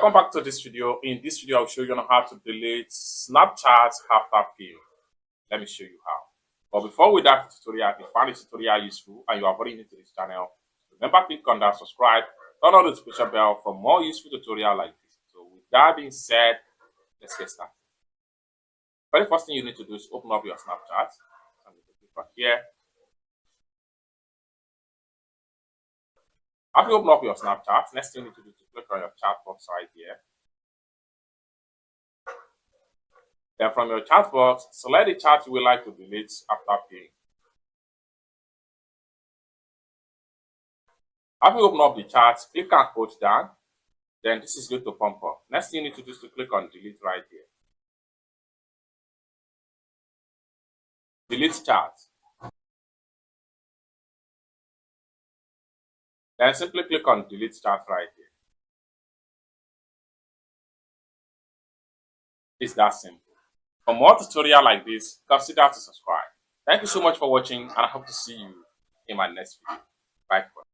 welcome back to this video. In this video, I'll show you on how to delete Snapchat after film. Let me show you how. But before we dive into the tutorial, if you find this tutorial useful and you are very new to this channel, remember click on that subscribe, turn on the notification bell for more useful tutorial like this. So with that being said, let's get started. Very first thing you need to do is open up your Snapchat. I'm going to click on here. After you open up your Snapchat, next thing you need to do is to click on your chat box right here. Then from your chat box, select the chat you would like to delete after paying. After you open up the chat, click and hold down. Then this is going to pump up. Next thing you need to do is to click on delete right here. Delete chat. Then simply click on delete chat right here. It's that simple. For more tutorial like this, consider to subscribe. Thank you so much for watching, and I hope to see you in my next video. Bye.